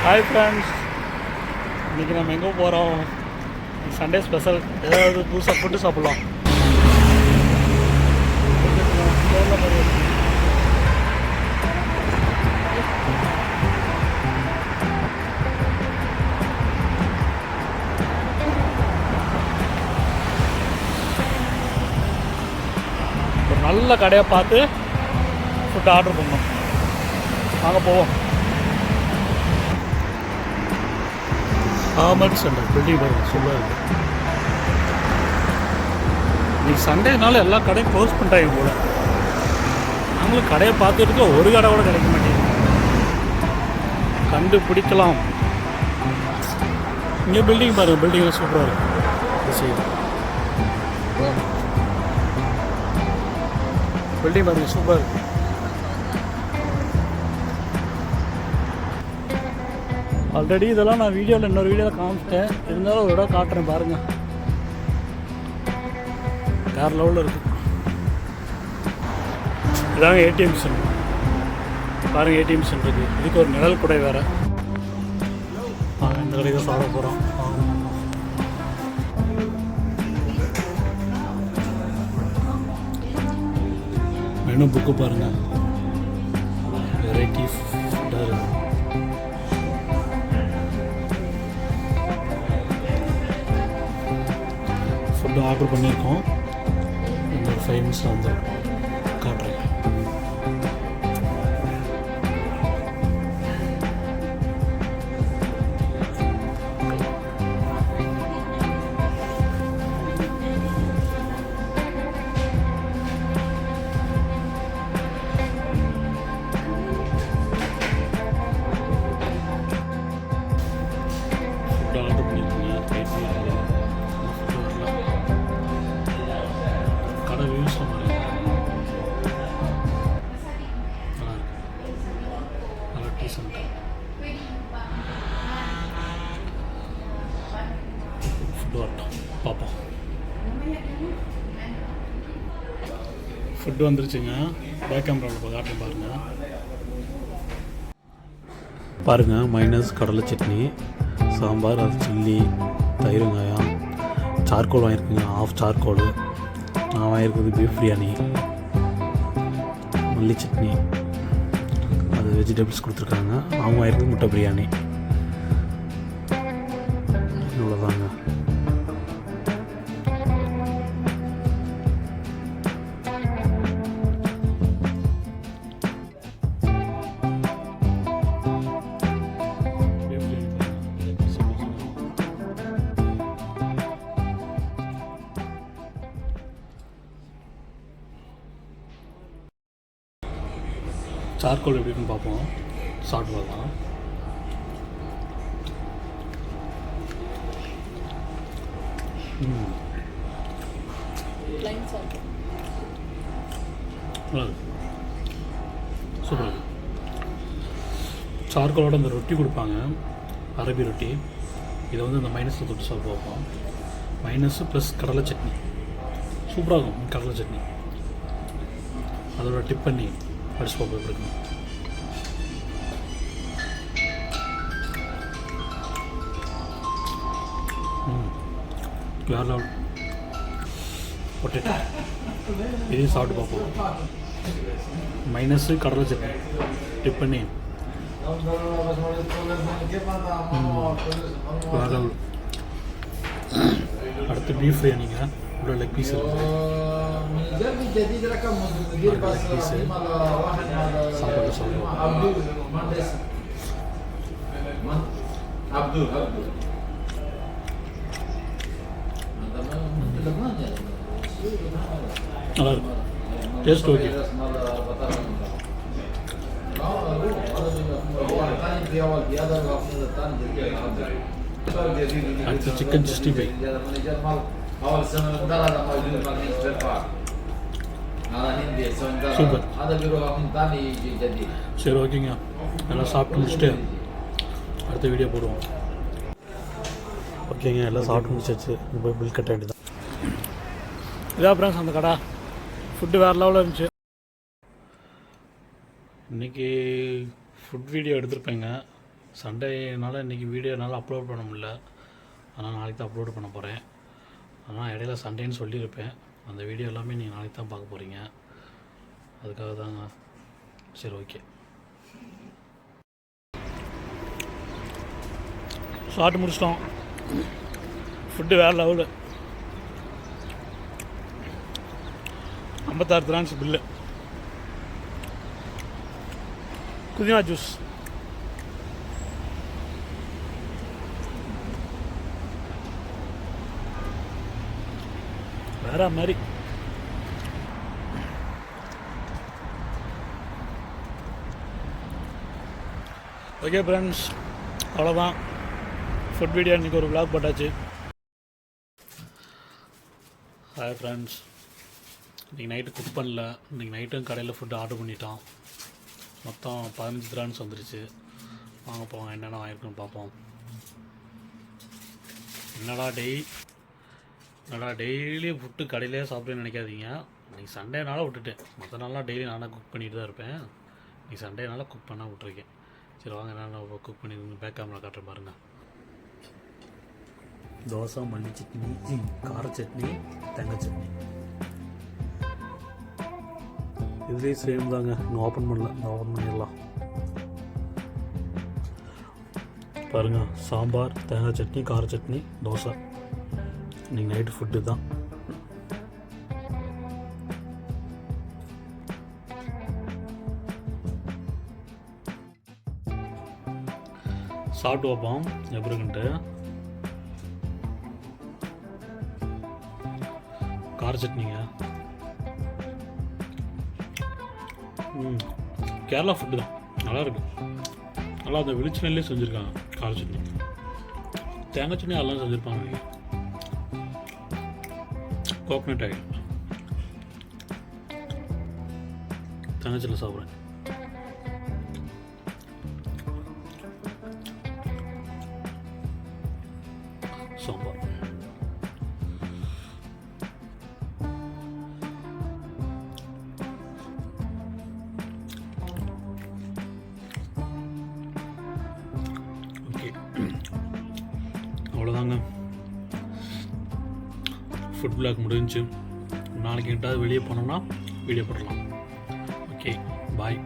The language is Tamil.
ஹாய் ஃப்ரெண்ட்ஸ், இன்றைக்கி நம்ம எங்கே போகிறோம்? சண்டே ஸ்பெஷல் ஏதாவது புதுசாக ஃபுட்டு சாப்பிட்லாம். ஒரு நல்ல கடையை பார்த்து ஃபுட்டு ஆர்டர் பண்ணோம். வாங்க போவோம். ஆமட் சென்டர் பில்டிங் பாருங்க, சூப்பராக இருக்குது. இன்றைக்கி சண்டேனால எல்லா கடையும் க்ளோஸ் பண்ணிட்டாங்க போல. நாங்களும் கடையை பார்த்துட்டு ஒரு கடை கூட கிடைக்க மாட்டேங்குது. கண்டுபிடிக்கலாம். இங்கே பில்டிங் பாருங்கள், பில்டிங்லாம் சூப்பராக இருக்குது. சரி, பில்டிங் பாருங்கள், சூப்பராக இருக்குது. ஆல்ரெடி இதெல்லாம் நான் வீடியோவில் இன்னொரு வீடியோவில் காமிச்சிட்டேன். இருந்தாலும் ஒரு இடம் காட்டுறேன் பாருங்கள். வேறு லெவலில் இருக்குது. இதாங்க ஏடிஎம் சென்டர் பாருங்கள். ஏடிஎம் சென்டர் இருக்குது. இதுக்கு ஒரு நிழல் குடை வேறு. இந்த கடையை தான் சாப்பிட போகிறோம். மெனு புக்கு பாருங்கள், வெரைட்டி ஃபுட்டாக இருக்குது. ஃபுட்டு ஆர்டர் பண்ணியிருக்கோம். இந்த 5 நிமிஷம் வந்து காட்டுறேன். ஃபுட்டு ஆர்டர் பண்ணியிருக்கோங்க. கடை வியூஸ் பாருங்க, நல்லா டீசெண்டாக ஃபுட்டு வரட்டும், பார்ப்போம். ஃபுட்டு வந்துருச்சுங்க. பேக் கேமராவில் காட்டுறேன் பாருங்கள். பாருங்கள், மைனஸ் கடலை சட்னி, சாம்பார், அது சில்லி, தயிர் வெங்காயம், சார்கோல் வாங்கியிருக்குங்க. Of charcoal. நான் வாங்கியிருக்கிறது பீஃப் பிரியாணி, மல்லி சட்னி, அது வெஜிடபிள்ஸ் கொடுத்துருக்காங்க. அவங்க வாங்கியிருக்கிறது முட்டை பிரியாணி. இவ்வளோதாங்க. சார்கோல் எப்படி இருக்குன்னு பார்ப்போம். சாப்பிட்டு பார்க்கலாம். சூப்பர். சார்கோலோட அந்த ரொட்டி கொடுப்பாங்க, அரபி ரொட்டி. இதை வந்து இந்த மைனஸில் தொட்டு சாப்பிட்டு பார்ப்போம். மைனஸு ப்ளஸ் கடலை சட்னி சூப்பராக இருக்கும். கடலை சட்னி அதோட டிப் பண்ணி படிச்சு பார்ப்போம் எப்படி இருக்கணும். வேறு லெவல். பொட்டேட்டோ இதையும் சாப்பிட்டு பார்ப்போம். மைனஸு கடலை சட்னி டிப் பண்ணி வேறு லெவல். அடுத்து பீஃப் பிரியாணிங்க. இவ்வளோ லெக் பீஸ் இருக்குது. சாப்பாடு சொல்லுவோம். நல்லா இருக்கும். Taste okay. அடுத்து சிக்கன் 65. சூப்பர். சரி, ஓகேங்க. எல்லாம் சாப்பிட்டு முடிச்சுட்டு அடுத்த வீடியோ போடுவோம். ஓகேங்க, எல்லாம் சாப்பிட்டு முடிச்சாச்சு. இப்போ பில் கட்ட வேண்டியதான். இதான் ஃப்ரெண்ட்ஸ் அந்த கடை. ஃபுட்டு வேறு லெவலில் இருந்துச்சு. இன்றைக்கி ஃபுட் வீடியோ எடுத்திருப்பேங்க. சண்டேனால இன்றைக்கி வீடியோனால அப்லோட் பண்ண முடியல, ஆனால் நாளைக்கு தான் அப்லோட் பண்ண போகிறேன். ஆனால் இடையில சண்டேன்னு சொல்லியிருப்பேன். அந்த வீடியோ எல்லாமே நீங்கள் நாளைக்கு தான் பார்க்க போகிறீங்க. அதுக்காக தாங்க. சரி, ஓகே. சாப்பிட்டு முடிச்சிட்டோம். ஃபுட்டு வேறு லெவலு. 56 திரான்ஸ் பில்லு. புதினா ஜூஸ். வேற மாதிரி. ஓகே ஃப்ரெண்ட்ஸ், அவ்வளோதான். ஃபுட் வீடியோ இன்றைக்கி ஒரு vlog போட்டாச்சு. ஹாய் ஃப்ரெண்ட்ஸ், இன்றைக்கி நைட்டு குக் பண்ணல. இன்றைக்கி நைட்டும் கடையில் ஃபுட்டு ஆர்டர் பண்ணிட்டோம். மொத்தம் 15 திரான்ஸ் வந்துருச்சு. வாங்க போவோம், என்னென்ன வாங்கியிருக்குன்னு பார்ப்போம். என்னடா டெய்லி ஃபுட்டு கடையிலே சாப்பிடுன்னு நினைக்காதீங்க. இன்றைக்கி சண்டேனால விட்டுட்டேன். மற்ற நாளாக டெய்லி நானாக குக் பண்ணிட்டு தான் இருப்பேன். இன்றைக்கி சண்டேனால குக் பண்ணால் விட்டுருக்கேன். சரி வாங்க, என்னென்ன குக் பண்ணி பேக் கேமரா காட்டுறேன் பாருங்கள். தோசை, மல்லி சட்னி, கார சட்னி, தேங்காய் சட்னி. இதுலேயும் சேம் தாங்க. இன்னும் ஓப்பன் பண்ணல, ஓப்பன் பண்ணிடலாம். பாருங்கள், சாம்பார், தேங்காய் சட்னி, கார சட்னி, தோசை. இன்றைக்கி நைட்டு ஃபுட்டு தான். சாப்பிட்டு வைப்போம் எப்படி இருக்குன்ட்டு. கார சட்னிங்க. கேரளா ஃபுட்டு தான், நல்லாயிருக்கு. நல்லா அந்த வெளிச்செண்ணிலே செஞ்சுருக்காங்க கார சட்னி. தேங்காய் சட்னி அதெல்லாம் செஞ்சுருப்பாங்க. கோகனட் ஆயில் தேங்காய் சட்னி சாப்பிட்றேன். சாம்பார். ஓகே, அவ்வளோதாங்க. ஃபுட் vlog முடிஞ்சு. நாளைக்கு எங்கிட்டாவது வெளியே போனோம்னா வீடியோ போடலாம். ஓகே, பாய்.